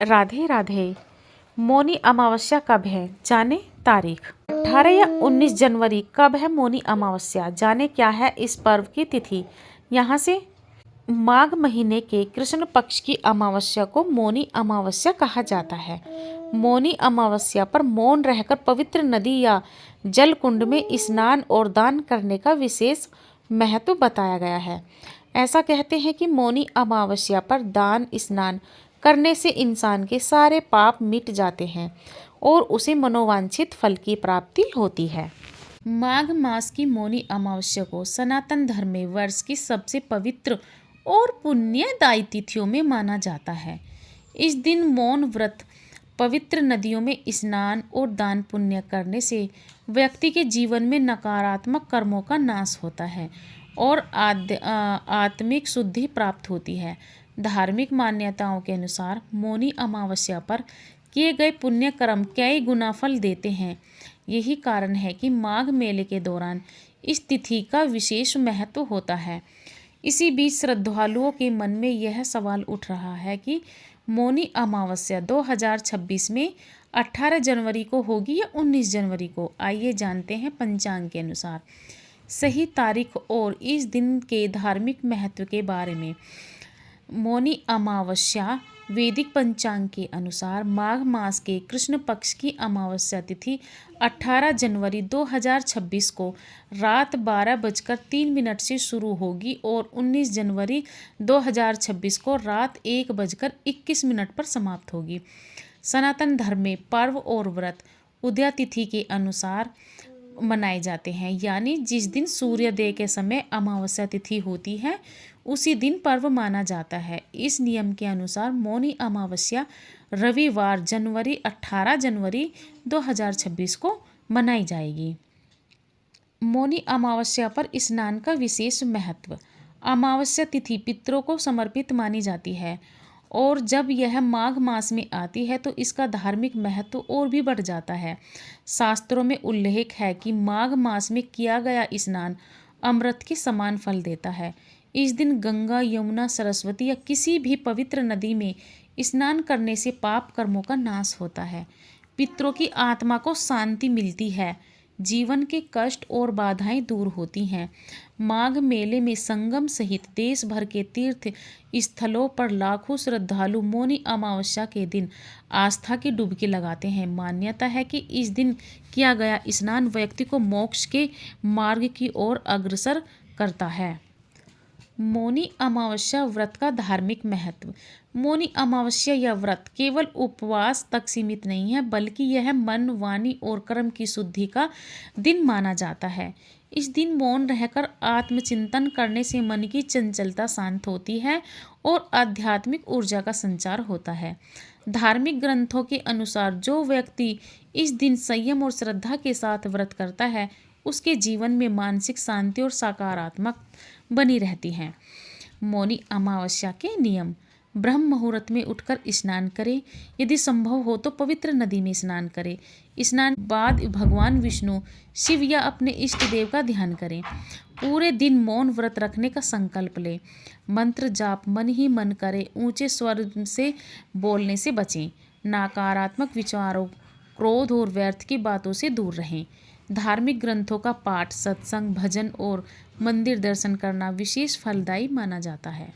राधे राधे। मौनी अमावस्या कब है, जाने तारीख। 18 या 19 जनवरी कब है मौनी अमावस्या, जाने क्या है इस पर्व की तिथि। यहाँ से माघ महीने के कृष्ण पक्ष की अमावस्या को मौनी अमावस्या कहा जाता है। मौनी अमावस्या पर मौन रहकर पवित्र नदी या जल कुंड में स्नान और दान करने का विशेष महत्व बताया गया है। ऐसा कहते हैं कि मौनी अमावस्या पर दान स्नान करने से इंसान के सारे पाप मिट जाते हैं और उसे मनोवांछित फल की प्राप्ति होती है। माघ मास की मौनी अमावस्या को सनातन धर्म में वर्ष की सबसे पवित्र और पुण्यदायी तिथियों में माना जाता है। इस दिन मौन व्रत, पवित्र नदियों में स्नान और दान पुण्य करने से व्यक्ति के जीवन में नकारात्मक कर्मों का नाश होता है और आत्मिक शुद्धि प्राप्त होती है। धार्मिक मान्यताओं के अनुसार मौनी अमावस्या पर किए गए पुण्य कर्म कई गुना फल देते हैं। यही कारण है कि माघ मेले के दौरान इस तिथि का विशेष महत्व होता है। इसी बीच श्रद्धालुओं के मन में यह सवाल उठ रहा है कि मौनी अमावस्या 2026 में 18 जनवरी को होगी या 19 जनवरी को। आइए जानते हैं पंचांग के अनुसार सही तारीख और इस दिन के धार्मिक महत्व के बारे में। मौनी अमावस्या वैदिक पंचांग के अनुसार माघ मास के कृष्ण पक्ष की अमावस्या तिथि 18 जनवरी 2026 को रात 12:03 से शुरू होगी और 19 जनवरी 2026 को रात 1:21 पर समाप्त होगी। सनातन धर्म में पर्व और व्रत उदया तिथि के अनुसार मनाए जाते हैं, यानी जिस दिन सूर्योदय के समय अमावस्या तिथि होती है उसी दिन पर्व माना जाता है। इस नियम के अनुसार मौनी अमावस्या रविवार 18 जनवरी 2026 को मनाई जाएगी। मौनी अमावस्या पर स्नान का विशेष महत्व। अमावस्या तिथि पितरों को समर्पित मानी जाती है और जब यह माघ मास में आती है तो इसका धार्मिक महत्व और भी बढ़ जाता है। शास्त्रों में उल्लेख है कि माघ मास में किया गया स्नान अमृत के समान फल देता है। इस दिन गंगा, यमुना, सरस्वती या किसी भी पवित्र नदी में स्नान करने से पाप कर्मों का नाश होता है, पितरों की आत्मा को शांति मिलती है, जीवन के कष्ट और बाधाएं दूर होती हैं। माघ मेले में संगम सहित देश भर के तीर्थ स्थलों पर लाखों श्रद्धालु मौनी अमावस्या के दिन आस्था की डुबकी लगाते हैं। मान्यता है कि इस दिन किया गया स्नान व्यक्ति को मोक्ष के मार्ग की ओर अग्रसर करता है। मौनी अमावस्या व्रत का धार्मिक महत्व। मौनी अमावस्या या व्रत केवल उपवास तक सीमित नहीं है, बल्कि यह मन, वाणी और कर्म की शुद्धि का दिन माना जाता है। इस दिन मौन रहकर आत्मचिंतन करने से मन की चंचलता शांत होती है और आध्यात्मिक ऊर्जा का संचार होता है। धार्मिक ग्रंथों के अनुसार जो व्यक्ति इस दिन संयम और श्रद्धा के साथ व्रत करता है उसके जीवन में मानसिक शांति और सकारात्मक बनी रहती हैं। मौनी अमावस्या के नियम। ब्रह्म मुहूर्त में उठकर स्नान करें, यदि संभव हो तो पवित्र नदी में स्नान करें। स्नान बाद भगवान विष्णु, शिव या अपने इष्ट देव का ध्यान करें। पूरे दिन मौन व्रत रखने का संकल्प लें। मंत्र जाप मन ही मन करें। ऊंचे स्वर से बोलने से बचें। नकारात्मक विचारों, क्रोध और व्यर्थ की बातों से दूर रहें। धार्मिक ग्रंथों का पाठ, सत्संग, भजन और मंदिर दर्शन करना विशेष फलदायी माना जाता है।